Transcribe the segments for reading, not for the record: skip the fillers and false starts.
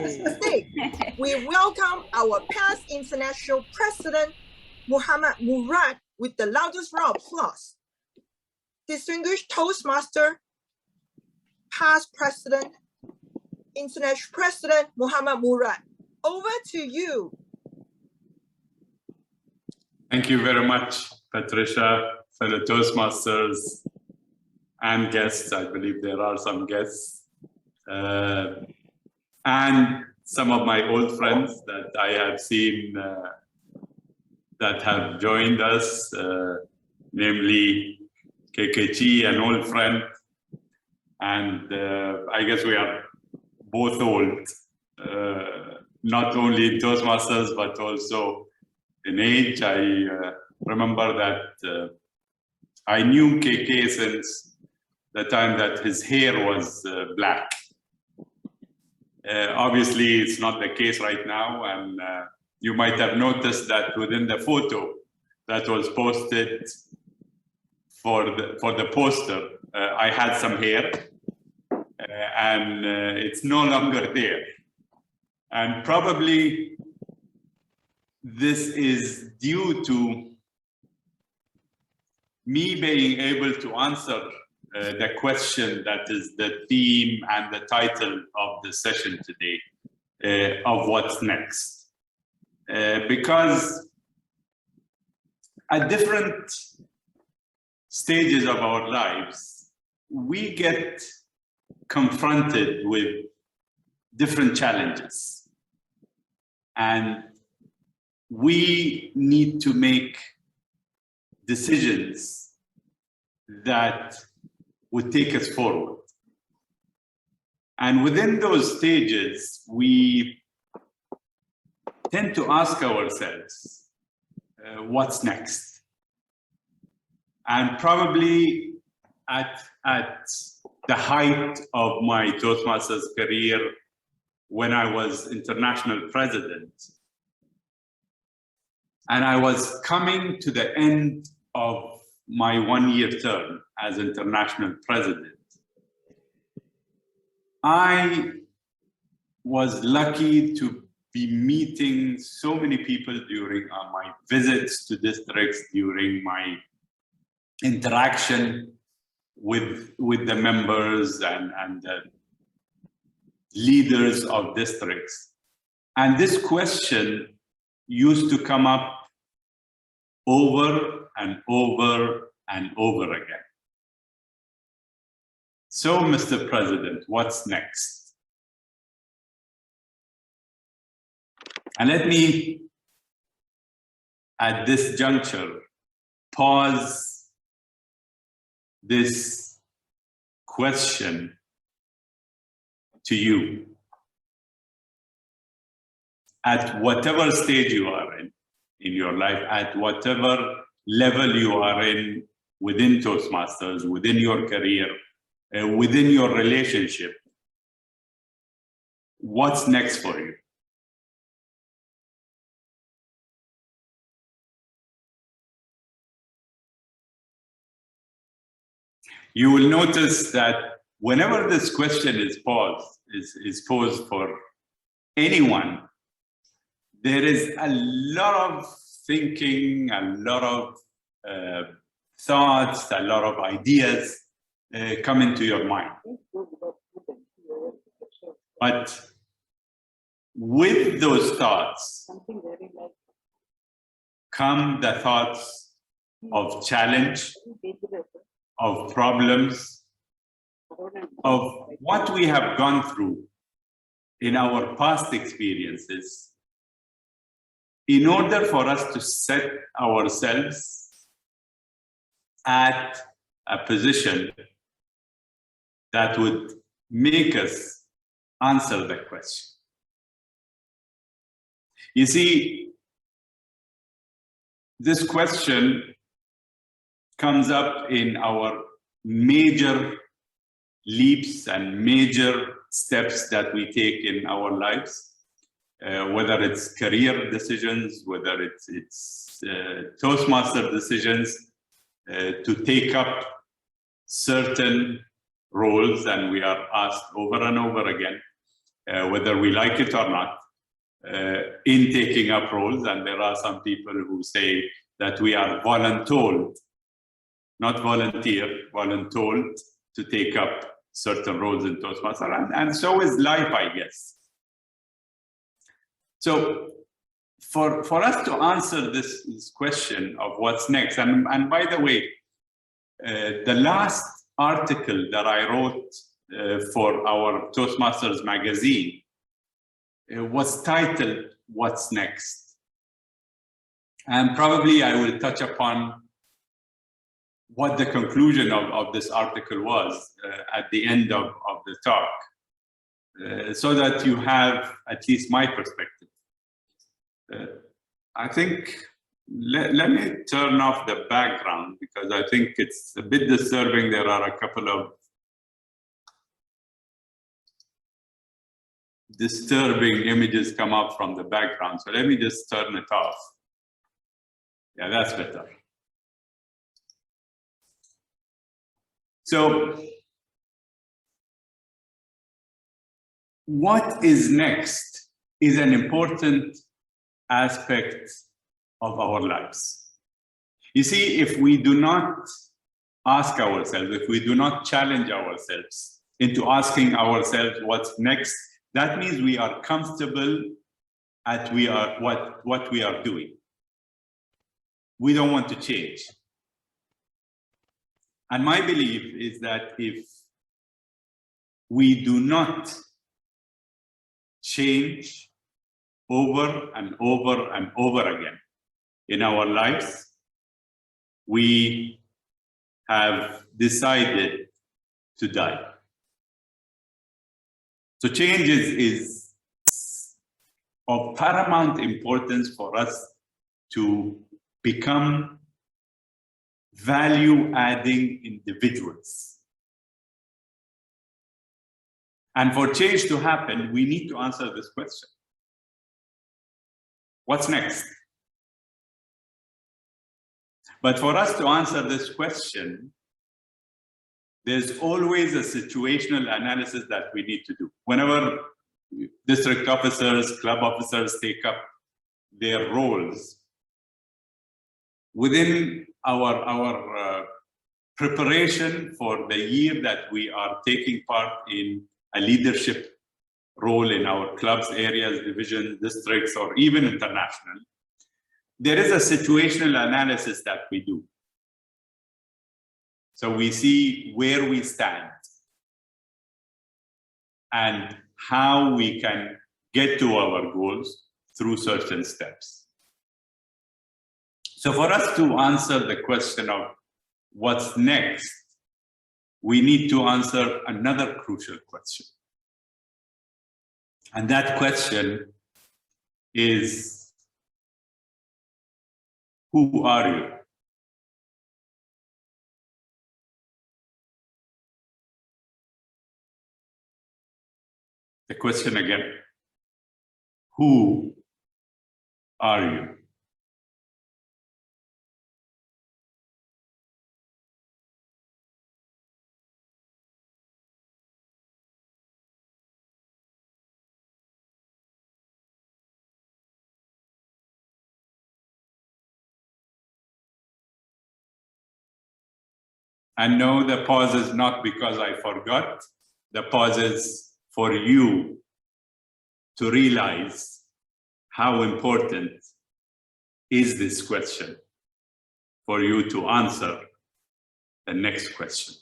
stage, we welcome our past international president, Mohammed Murad, with the loudest round of applause. Distinguished Toastmaster, past president, international president, Mohammed Murad. Over to you. Thank you very much, Patricia, fellow Toastmasters and guests. I believe there are some guests. And some of my old friends that I have seen that have joined us, namely KKG, an old friend. And I guess we are both old, not only in Toastmasters, but also in age. I remember that I knew KK since the time that his hair was black. Obviously, it's not the case right now, and you might have noticed that within the photo that was posted for the poster, I had some hair, and it's no longer there. And probably this is due to me being able to answer the question that is the theme and the title of the session today, of what's next. Because at different stages of our lives, we get confronted with different challenges. And we need to make decisions that would take us forward. And within those stages, we tend to ask ourselves, what's next? And probably at the height of my Toastmasters career, when I was international president, and I was coming to the end of my one-year term as international president, I was lucky to be meeting so many people during my visits to districts, during my interaction with the members and the leaders of districts. And this question used to come up over and over and over again. So, Mr. President, what's next? And let me, at this juncture, pause this question to you. At whatever stage you are in your life, at whatever level you are in within Toastmasters, within your career, within your relationship, what's next for you? You will notice that whenever this question is posed for anyone, there is a lot of thinking, a lot of thoughts, a lot of ideas come into your mind. But with those thoughts come the thoughts of challenge, of problems, of what we have gone through in our past experiences, in order for us to set ourselves at a position that would make us answer the question. You see, this question comes up in our major leaps and major steps that we take in our lives, whether it's career decisions, whether it's Toastmaster decisions, to take up certain roles, and we are asked over and over again whether we like it or not, in taking up roles. And there are some people who say that we are voluntold, not volunteer, voluntold to take up certain roles in Toastmaster, and so is life, I guess. So for us to answer this question of what's next, and by the way, the last article that I wrote for our Toastmasters magazine was titled, What's Next? And probably I will touch upon what the conclusion of this article was at the end of the talk, so that you have at least my perspective. I think, let me turn off the background because I think it's a bit disturbing. There are a couple of disturbing images come up from the background. So let me just turn it off. Yeah, that's better. So what is next is an important aspect of our lives. You see, if we do not ask ourselves, if we do not challenge ourselves into asking ourselves what's next, that means we are comfortable at what we are doing. We don't want to change. And my belief is that if we do not change over and over and over again in our lives, we have decided to die. So change is of paramount importance for us to become value-adding individuals. And for change to happen, we need to answer this question. What's next? But for us to answer this question, there's always a situational analysis that we need to do. Whenever district officers, club officers take up their roles, within our preparation for the year that we are taking part in a leadership role in our clubs, areas, divisions, districts, or even international, there is a situational analysis that we do. So we see where we stand and how we can get to our goals through certain steps. So for us to answer the question of what's next, we need to answer another crucial question. And that question is, who are you? The question again, who are you? And no, the pause is not because I forgot. The pause is for you to realize how important is this question for you to answer the next question.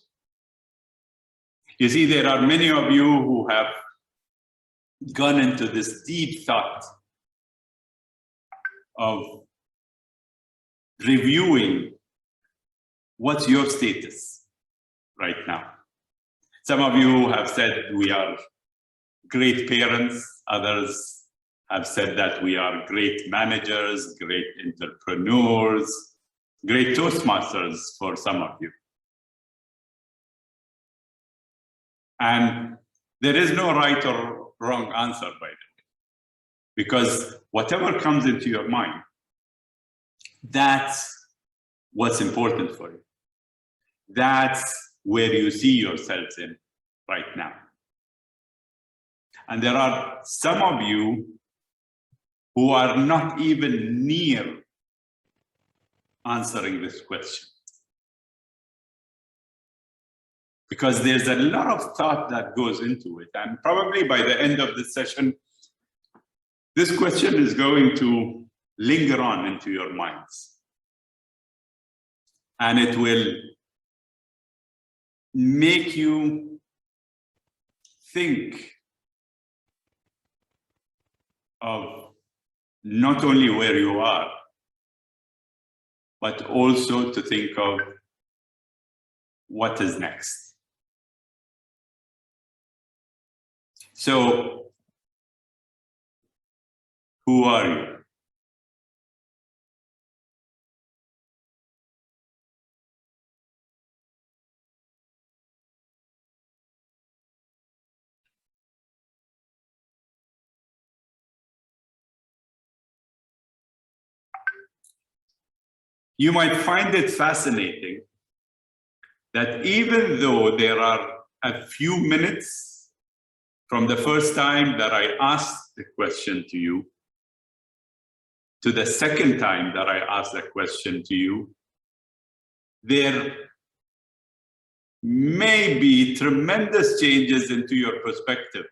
You see, there are many of you who have gone into this deep thought of reviewing what's your status right now. Some of you have said we are great parents. Others have said that we are great managers, great entrepreneurs, great Toastmasters for some of you. And there is no right or wrong answer, by the way, because whatever comes into your mind, that's what's important for you. That's where you see yourselves in right now. And there are some of you who are not even near answering this question. Because there's a lot of thought that goes into it. And probably by the end of this session, this question is going to linger on into your minds. And it will make you think of not only where you are, but also to think of what is next. So, who are you? You might find it fascinating that even though there are a few minutes from the first time that I asked the question to you, to the second time that I asked the question to you, there may be tremendous changes into your perspective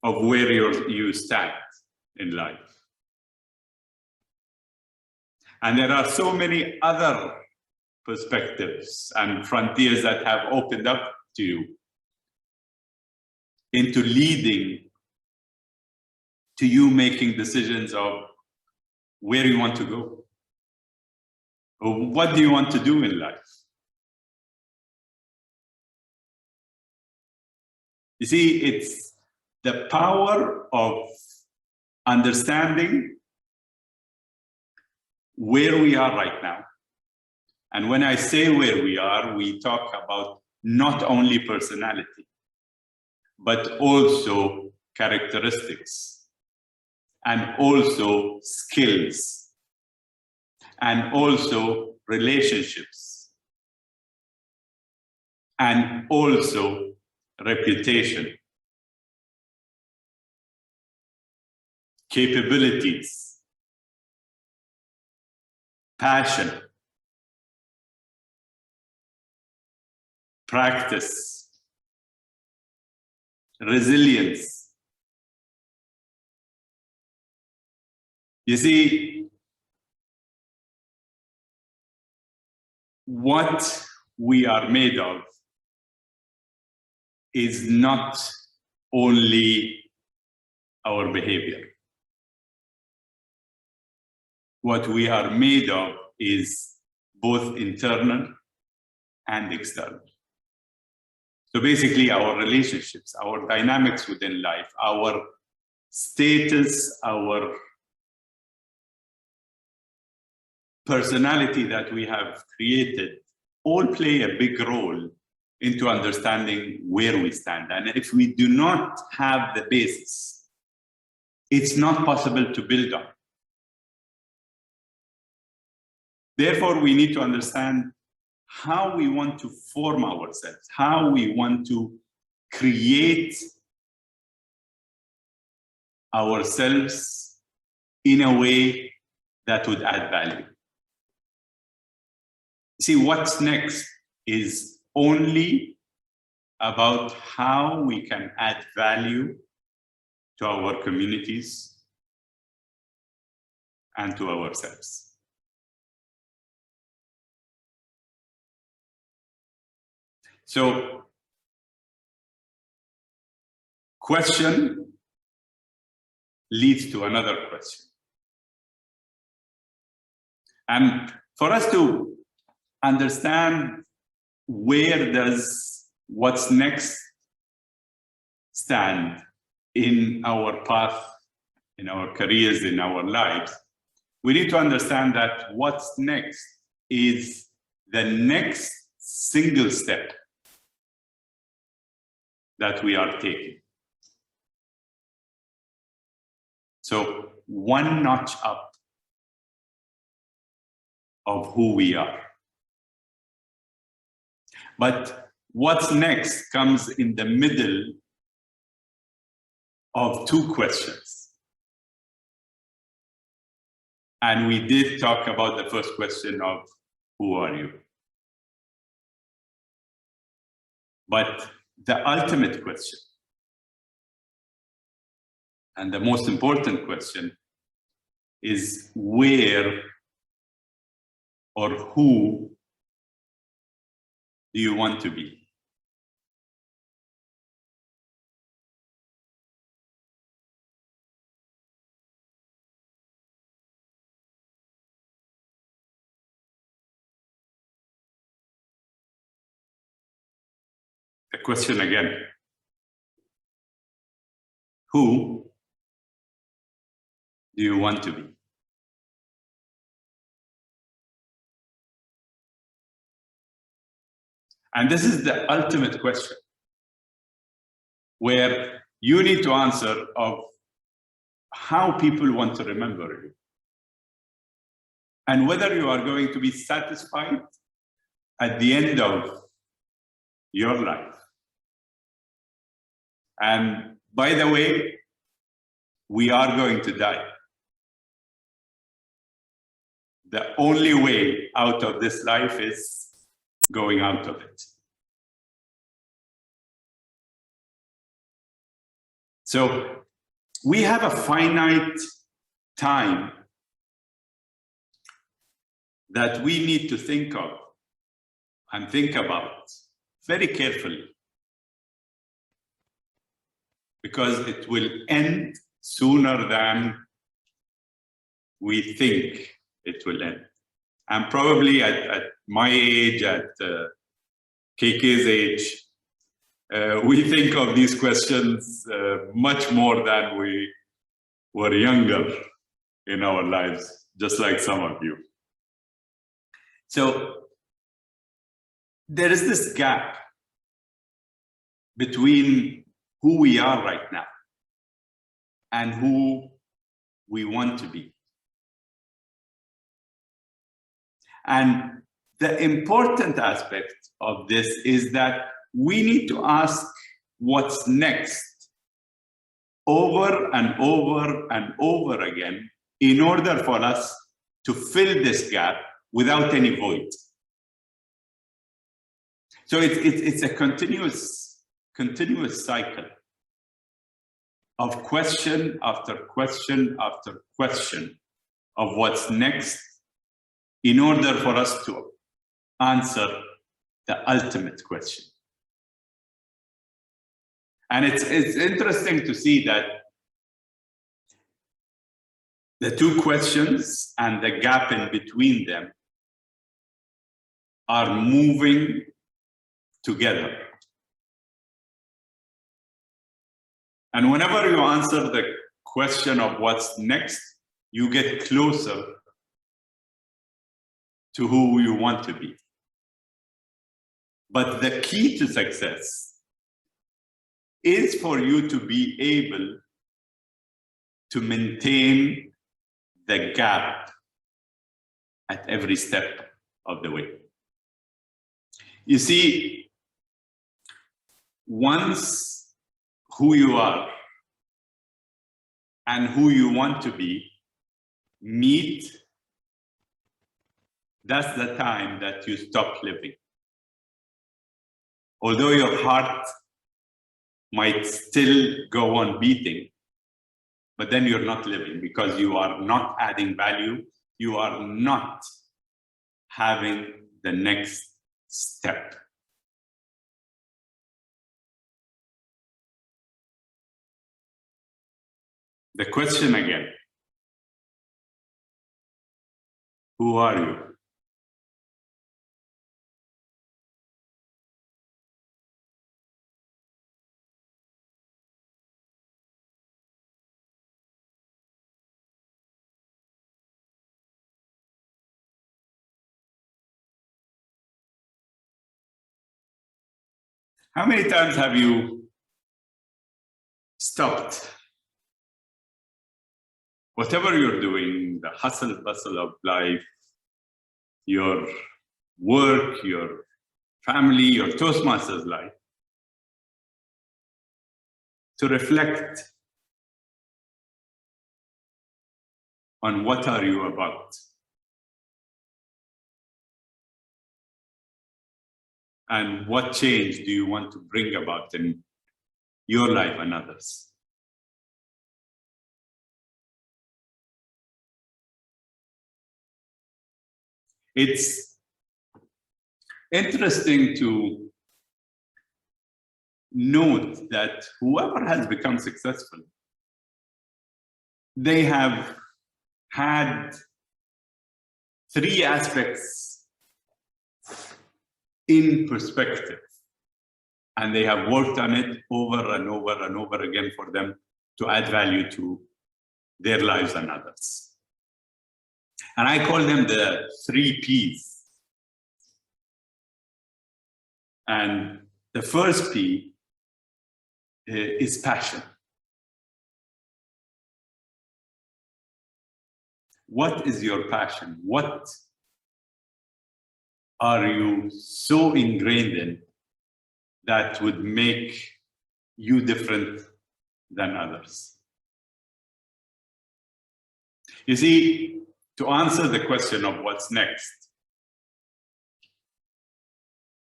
of where you stand in life. And there are so many other perspectives and frontiers that have opened up to you into leading to you making decisions of where you want to go, or what do you want to do in life. You see, it's the power of understanding where we are right now. And when I say where we are, we talk about not only personality, but also characteristics, and also skills, and also relationships, and also reputation, capabilities, passion, practice, resilience. You see, what we are made of is not only our behavior. What we are made of is both internal and external. So basically our relationships, our dynamics within life, our status, our personality that we have created all play a big role into understanding where we stand. And if we do not have the basis, it's not possible to build on. Therefore, we need to understand how we want to form ourselves, how we want to create ourselves in a way that would add value. See, what's next is only about how we can add value to our communities and to ourselves. So, question leads to another question. And for us to understand where does what's next stand in our path, in our careers, in our lives, we need to understand that what's next is the next single step that we are taking. So one notch up of who we are. But what's next comes in the middle of two questions. And we did talk about the first question of who are you? But the ultimate question, and the most important question, is where or who do you want to be? The question again, who do you want to be? And this is the ultimate question, where you need to answer of how people want to remember you, and whether you are going to be satisfied at the end of your life. And by the way, we are going to die. The only way out of this life is going out of it. So we have a finite time that we need to think of and think about very carefully, because it will end sooner than we think it will end. And probably at my age, at KK's age, we think of these questions much more than we were younger in our lives, just like some of you. So there is this gap between who we are right now and who we want to be. And the important aspect of this is that we need to ask what's next over and over and over again in order for us to fill this gap without any void. So it's a continuous cycle of question after question after question of what's next in order for us to answer the ultimate question. And it's interesting to see that the two questions and the gap in between them are moving together. And whenever you answer the question of what's next, you get closer to who you want to be. But the key to success is for you to be able to maintain the gap at every step of the way. You see, once who you are and who you want to be meet, that's the time that you stop living. Although your heart might still go on beating, but then you're not living because you are not adding value. You are not having the next step. The question again, who are you? How many times have you stopped? Whatever you're doing, the hustle bustle of life, your work, your family, your Toastmasters life, to reflect on what are you about. And what change do you want to bring about in your life and others? It's interesting to note that whoever has become successful, they have had three aspects in perspective, and they have worked on it over and over and over again for them to add value to their lives and others. And I call them the 3 Ps. And the first P is passion. What is your passion? What are you so ingrained in that would make you different than others? You see, to answer the question of what's next,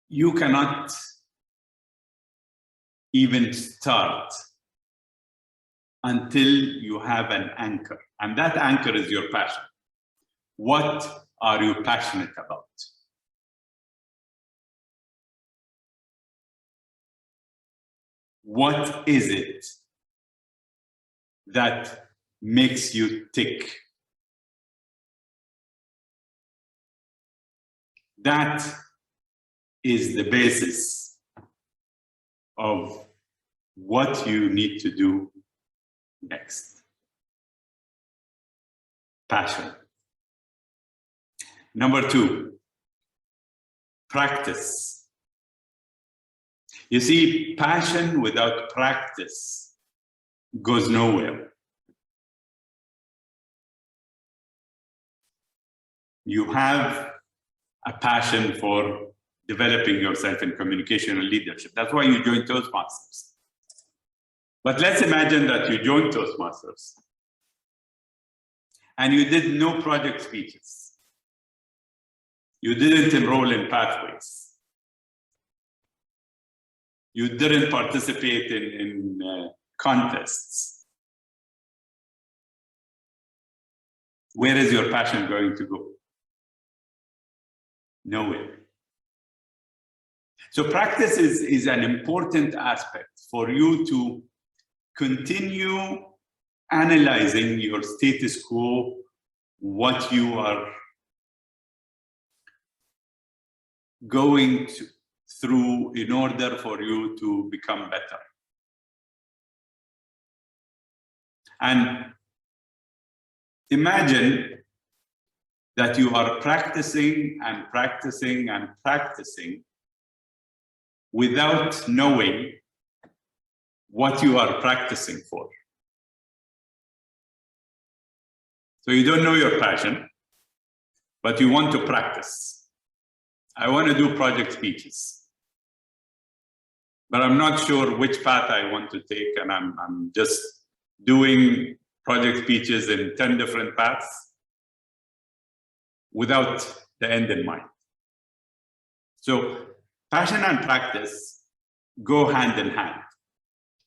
you cannot even start until you have an anchor. And that anchor is your passion. What are you passionate about? What is it that makes you tick? That is the basis of what you need to do next. Passion. Number 2, practice. You see, passion without practice goes nowhere. You have a passion for developing yourself in communication and leadership. That's why you joined Toastmasters. But let's imagine that you joined Toastmasters and you did no project speeches. You didn't enroll in pathways. You didn't participate in contests. Where is your passion going to go? Nowhere. So practice is an important aspect for you to continue analyzing your status quo, what you are going through in order for you to become better. And imagine that you are practicing and practicing and practicing without knowing what you are practicing for. So you don't know your passion, but you want to practice. I want to do project speeches, but I'm not sure which path I want to take, and I'm just doing project speeches in 10 different paths without the end in mind. So passion and practice go hand in hand,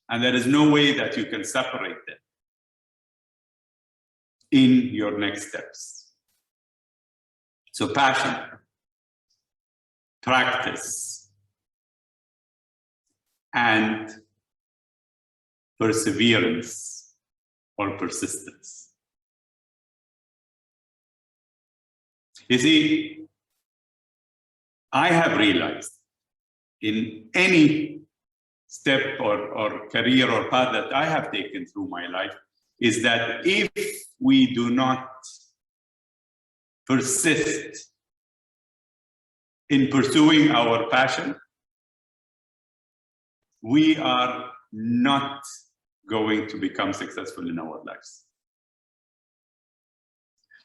and there is no way that you can separate them in your next steps. So passion, practice, and perseverance or persistence. You see, I have realized in any step or career or path that I have taken through my life is that if we do not persist in pursuing our passion, we are not going to become successful in our lives.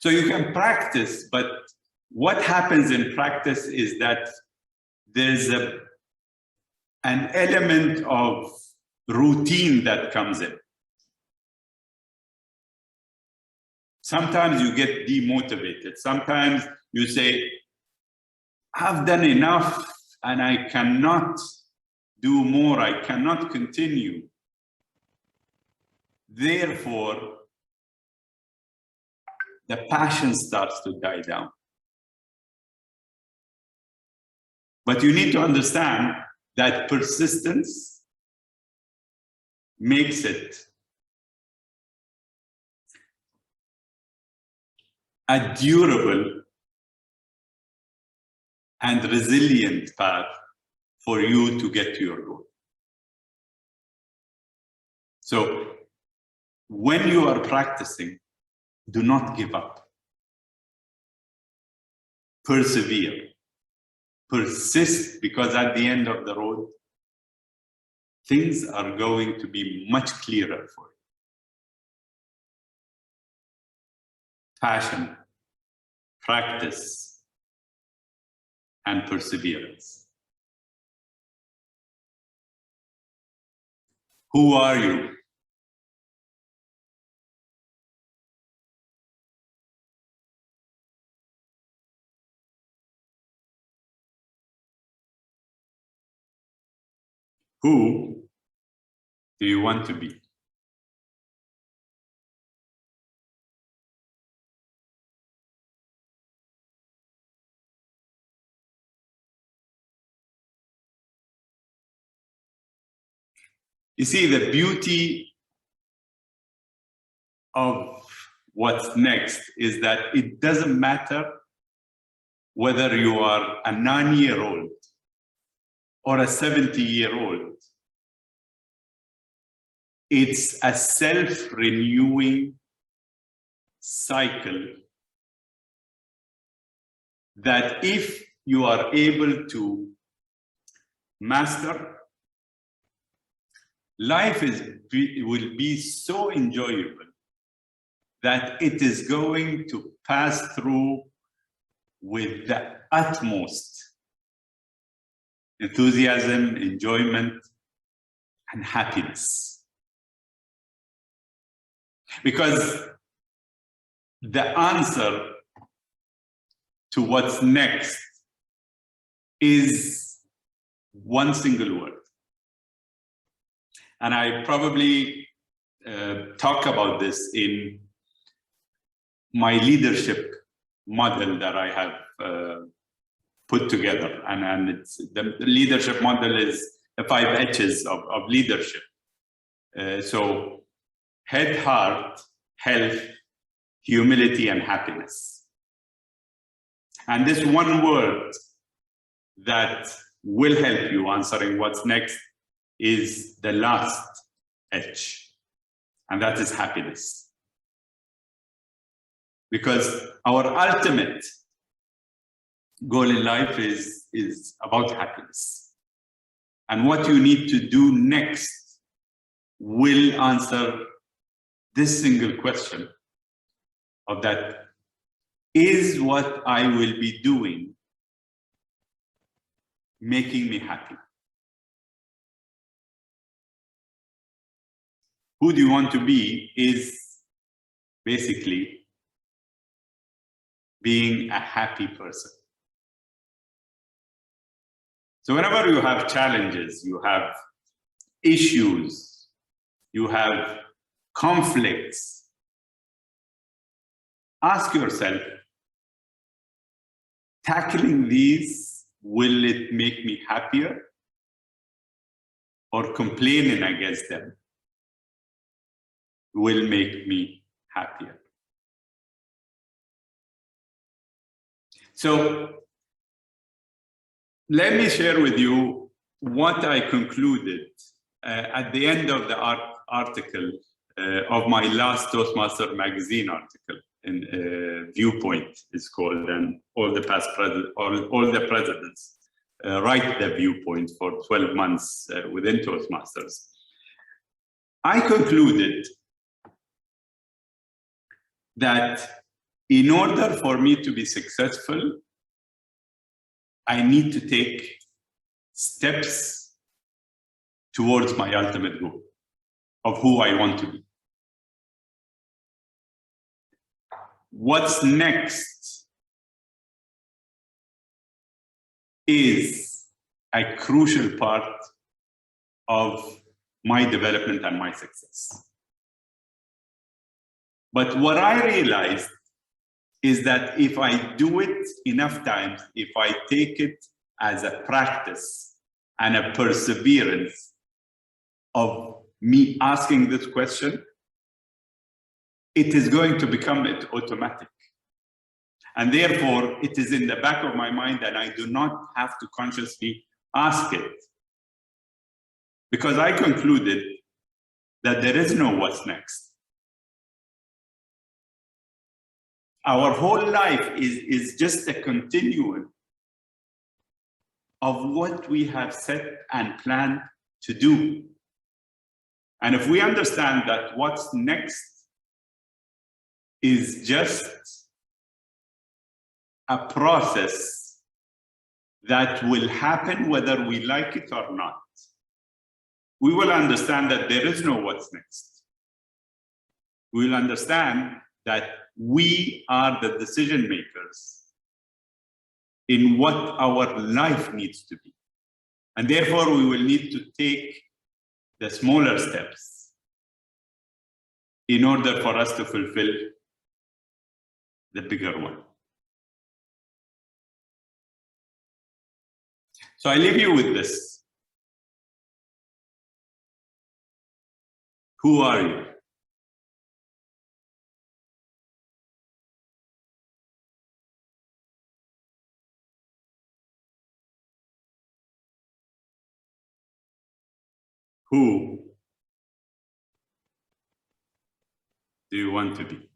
So you can practice, but what happens in practice is that there's an element of routine that comes in. Sometimes you get demotivated. Sometimes you say, I've done enough and I cannot do more. I cannot continue. Therefore, the passion starts to die down. But you need to understand that persistence makes it a durable and resilient path for you to get to your goal. So when you are practicing, do not give up. Persevere. Persist, because at the end of the road, things are going to be much clearer for you. Passion, practice, and perseverance. Who are you? Who do you want to be? You see, the beauty of what's next is that it doesn't matter whether you are a 9-year-old or a 70-year-old. It's a self-renewing cycle that if you are able to master, life will be so enjoyable that it is going to pass through with the utmost enthusiasm, enjoyment, and happiness. Because the answer to what's next is one single word. And I probably talk about this in my leadership model that I have put together. And it's, the leadership model is the 5 H's of leadership. So head, heart, health, humility, and happiness. And this one word that will help you answering what's next is the last H, and that is happiness. Because our ultimate goal in life is about happiness. And what you need to do next will answer this single question of that, is what I will be doing making me happy? Who do you want to be is basically being a happy person. So whenever you have challenges, you have issues, you have conflicts, ask yourself, tackling these, will it make me happier? Or complaining against them will make me happier? So let me share with you what I concluded at the end of the article of my last Toastmaster magazine article. In Viewpoint is called, and all the presidents write the viewpoint for 12 months within Toastmasters. I concluded that in order for me to be successful, I need to take steps towards my ultimate goal of who I want to be. what's next is a crucial part of my development and my success. But what I realized is that if I do it enough times, if I take it as a practice and a perseverance of me asking this question, it is going to become automatic. And therefore, it is in the back of my mind and I do not have to consciously ask it. Because I concluded that there is no what's next. Our whole life is just a continuum of what we have set and planned to do. And if we understand that what's next is just a process that will happen whether we like it or not, we will understand that there is no what's next. We will understand that we are the decision makers in what our life needs to be. And therefore, we will need to take the smaller steps in order for us to fulfill the bigger one. So I leave you with this. Who are you? Who do you want to be?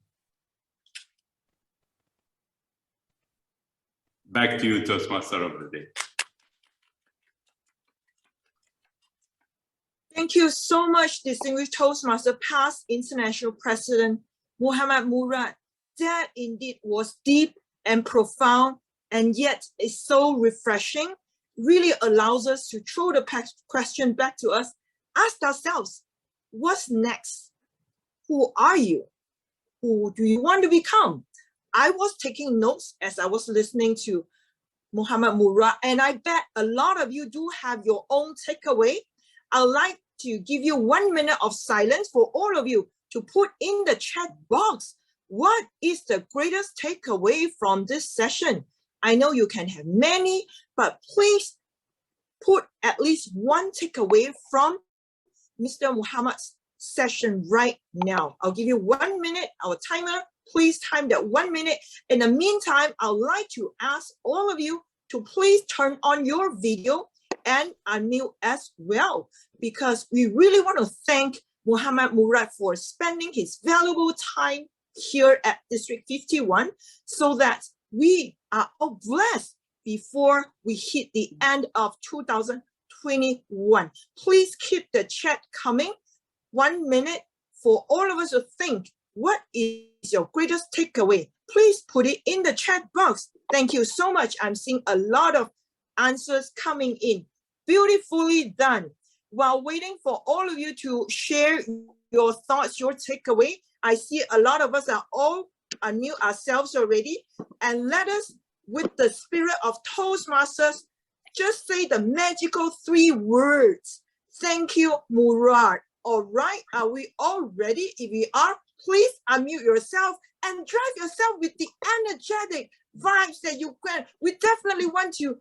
Back to you, Toastmaster of the Day. Thank you so much, distinguished Toastmaster, past International President Mohammed Murad. That indeed was deep and profound, and yet is so refreshing. Really allows us to throw the question back to us. Ask ourselves, what's next? Who are you? Who do you want to become? I was taking notes as I was listening to Mohammed Murad, and I bet a lot of you do have your own takeaway. I'd like to give you 1 minute of silence for all of you to put in the chat box. What is the greatest takeaway from this session? I know you can have many, but please put at least one takeaway from Mr. Muhammad's session right now. I'll give you 1 minute, our timer. Please time that 1 minute. In the meantime, I'd like to ask all of you to please turn on your video and unmute as well, because we really want to thank Mohammed Murad for spending his valuable time here at District 51 so that we are all blessed before we hit the end of 2021. Please keep the chat coming. 1 minute for all of us to think, what is your greatest takeaway? Please put it in the chat box. Thank you so much. I'm seeing a lot of answers coming in. Beautifully done. While waiting for all of you to share your thoughts, your takeaway, I see a lot of us are all unmute ourselves already. And let us, with the spirit of Toastmasters, just say the magical 3 words. Thank you, Murad. All right, are we all ready? If we are, please unmute yourself and drive yourself with the energetic vibes that you can. We definitely want to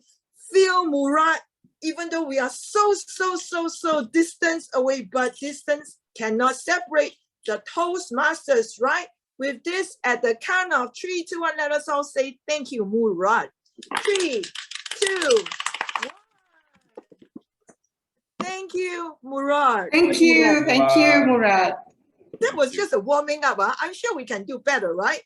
feel Murad, even though we are so distant away, but distance cannot separate the Toastmasters, right? With this, at the count of 3, 2, 1, let us all say thank you, Murad. 3, 2, 1. Thank you, Murad. Thank you, Murad. That was just a warming up. Huh? I'm sure we can do better, right?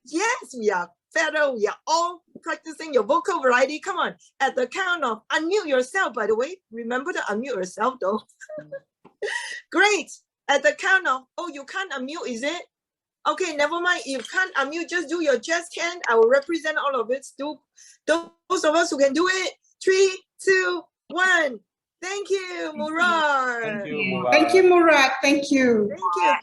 Yes, we are better. We are all practicing your vocal variety. Come on, at the count of, unmute yourself, by the way. Remember to unmute yourself, though. Great. At the count of, oh, you can't unmute, is it? Okay, never mind. If you can't unmute, just do your chest hand. I will represent all of it. Do those of us who can do it. 3, 2, 1. Thank you, Murad. Thank you, Murad. Thank you.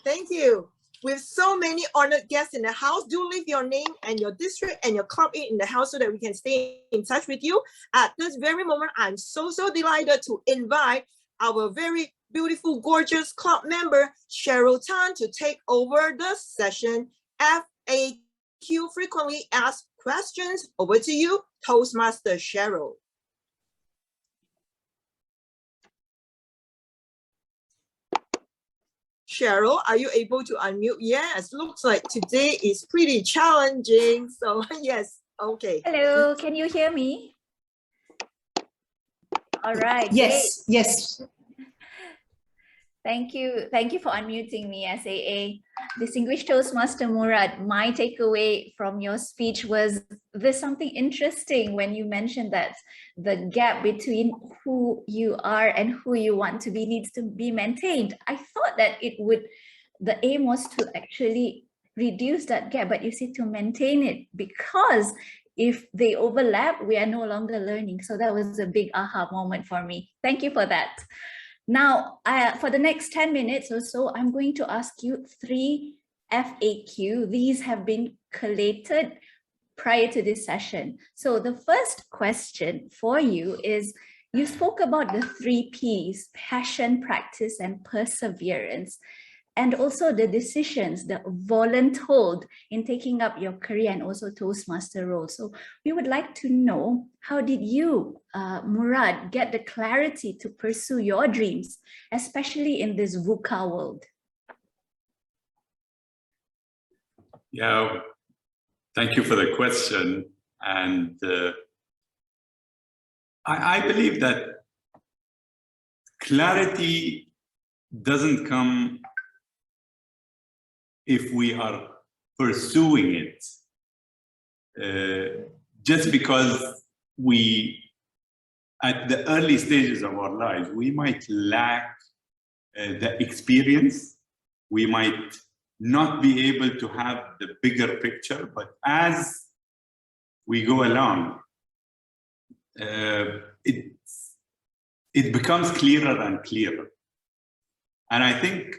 Thank you. with so many honored guests in the house. Do leave your name and your district and your club in the house so that we can stay in touch with you. At this very moment, I'm so delighted to invite our very beautiful, gorgeous club member, Cheryl Tan, to take over the session. FAQ, frequently asked questions. Over to you, Toastmaster Cheryl. Cheryl, are you able to unmute? Yes, looks like today is pretty challenging. So yes, okay. Hello, can you hear me? All right. Yes, great. yes. Thank you for unmuting me, SAA. Distinguished Toastmaster Murad, my takeaway from your speech was there's something interesting when you mentioned that the gap between who you are and who you want to be needs to be maintained. I thought that the aim was to actually reduce that gap, but you see to maintain it, because if they overlap, we are no longer learning. So that was a big aha moment for me. Thank you for that. Now, for the next 10 minutes or so, I'm going to ask you 3 FAQ. These have been collated prior to this session. So the first question for you is, you spoke about the 3 Ps, passion, practice, and perseverance, and also the decisions, the voluntold in taking up your career and also Toastmaster role. So we would like to know, how did you, Murad, get the clarity to pursue your dreams, especially in this VUCA world? Yeah, thank you for the question. And I believe that clarity doesn't come if we are pursuing it, just because at the early stages of our lives, we might lack the experience, we might not be able to have the bigger picture, but as we go along, it becomes clearer and clearer. And I think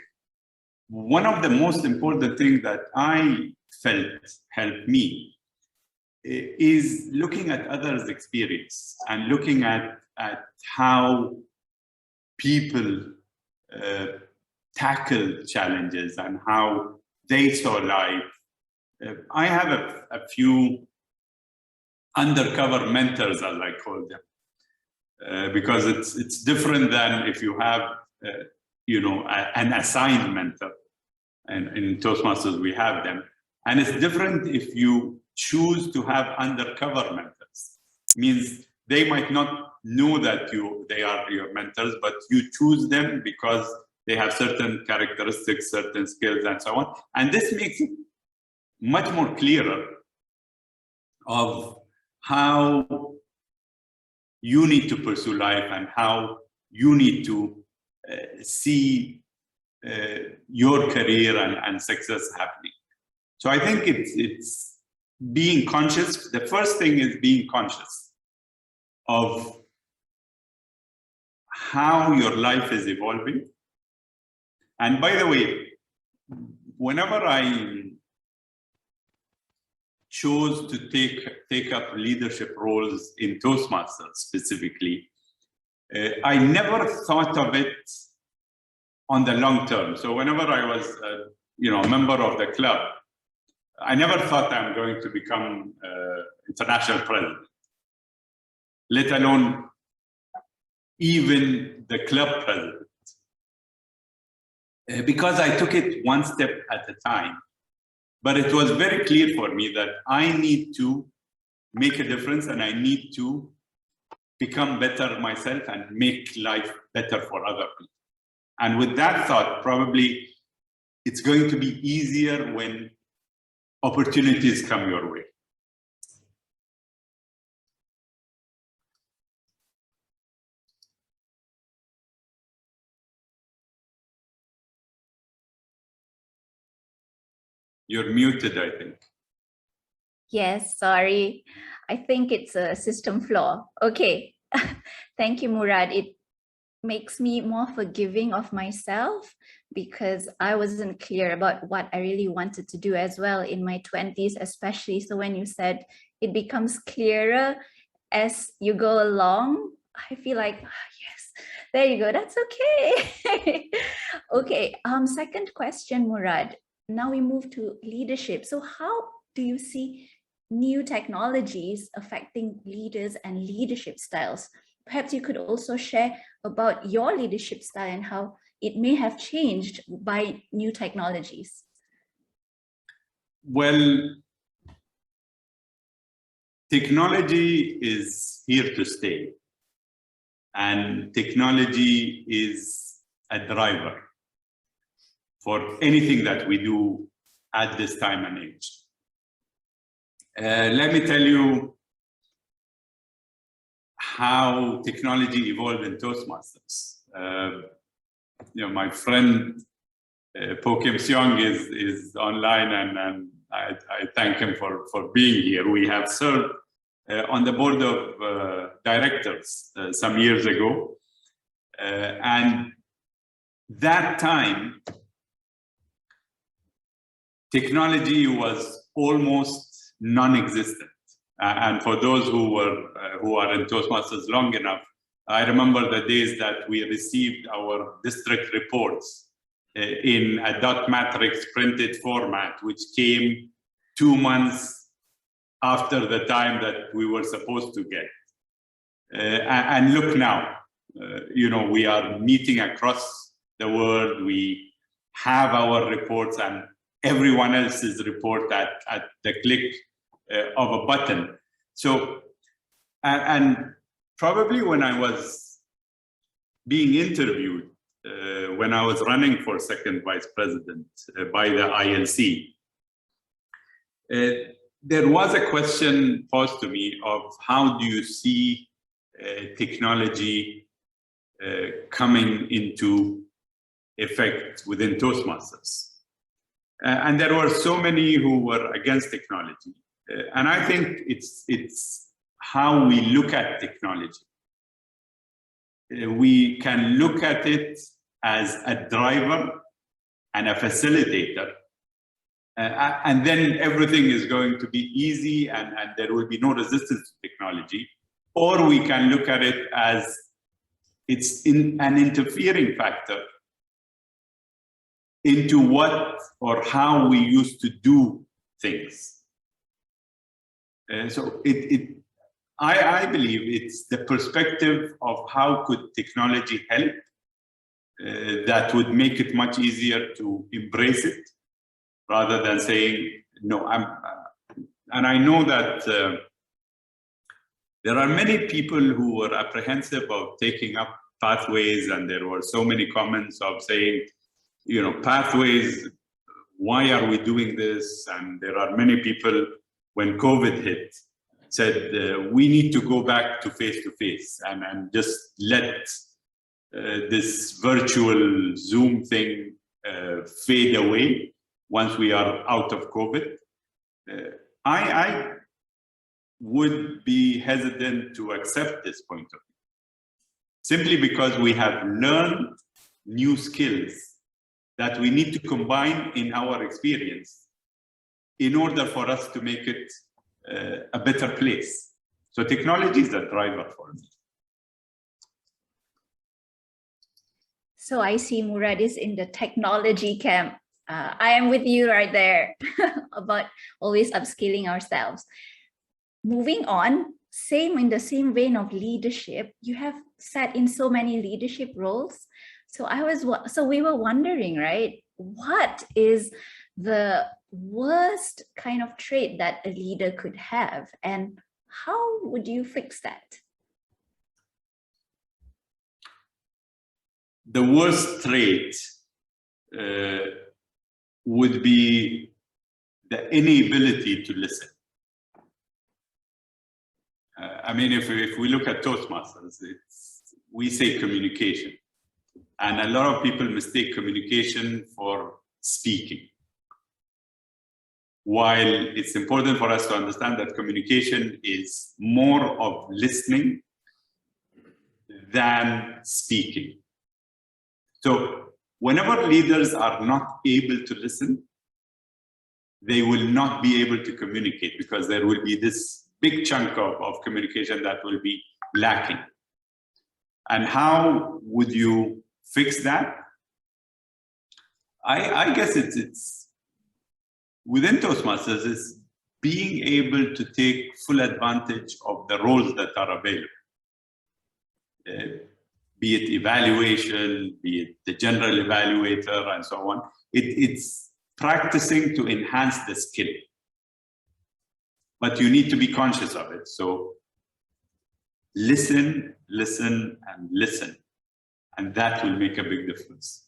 one of the most important things that I felt helped me is looking at others' experience and looking at how people tackle challenges and how they saw life. I have a few undercover mentors, as I call them, because it's different than if you have an assigned mentor. And in Toastmasters, we have them. And it's different if you choose to have undercover mentors. It means they might not know that they are your mentors, but you choose them because they have certain characteristics, certain skills, and so on. And this makes it much more clearer of how you need to pursue life and how you need to see your career and success happening. So I think it's being conscious. The first thing is being conscious of how your life is evolving. And by the way, whenever I chose to take up leadership roles in Toastmasters specifically, I never thought of it on the long term. So whenever I was a member of the club, I never thought I'm going to become international president, let alone even the club president, because I took it one step at a time. But it was very clear for me that I need to make a difference and I need to become better myself and make life better for other people. And with that thought, probably it's going to be easier when opportunities come your way. You're muted, I think. Yes, sorry. I think it's a system flaw. Okay. Thank you, Murad. It makes me more forgiving of myself because I wasn't clear about what I really wanted to do as well in my 20s, especially. So when you said it becomes clearer as you go along, I feel like, yes, there you go. That's okay. Okay. Second question, Murad. Now we move to leadership. So how do you see new technologies affecting leaders and leadership styles? Perhaps you could also share about your leadership style and how it may have changed by new technologies. Well, technology is here to stay, and technology is a driver for anything that we do at this time and age. Let me tell you how technology evolved in Toastmasters. My friend Po Kim Seong is online, and I thank him for being here. We have served on the board of directors some years ago, and that time technology was almost non-existent. And for those who are in Toastmasters long enough, I remember the days that we received our district reports in a dot matrix printed format, which came 2 months after the time that we were supposed to get. And look now, we are meeting across the world. We have our reports and everyone else's report at the click of a button. So, and probably when I was being interviewed, when I was running for second vice president by the ILC, there was a question posed to me of how do you see technology coming into effect within Toastmasters? And there were so many who were against technology. And I think it's how we look at technology. We can look at it as a driver and a facilitator, and then everything is going to be easy and there will be no resistance to technology. Or we can look at it as it's an interfering factor into what or how we used to do things. So I believe it's the perspective of how could technology help that would make it much easier to embrace it rather than saying, no, and I know that there are many people who were apprehensive of taking up pathways, and there were so many comments of saying, pathways, why are we doing this? And there are many people, when COVID hit, said we need to go back to face-to-face and just let this virtual Zoom thing fade away once we are out of COVID. I would be hesitant to accept this point of view, simply because we have learned new skills that we need to combine in our experience in order for us to make it a better place. So technology is a driver for me. So I see Murad is in the technology camp. I am with you right there about always upskilling ourselves. Moving on, in the same vein of leadership, you have sat in so many leadership roles. So we were wondering, right? What is the worst kind of trait that a leader could have, and how would you fix that? The worst trait would be the inability to listen. If we look at Toastmasters, we say communication. And a lot of people mistake communication for speaking. While it's important for us to understand that communication is more of listening than speaking. So whenever leaders are not able to listen, they will not be able to communicate, because there will be this big chunk of communication that will be lacking. And how would you fix that? I guess it's within Toastmasters, is being able to take full advantage of the roles that are available. Be it evaluation, be it the general evaluator, and so on. It's practicing to enhance the skill. But you need to be conscious of it. So listen, listen, and listen. And that will make a big difference.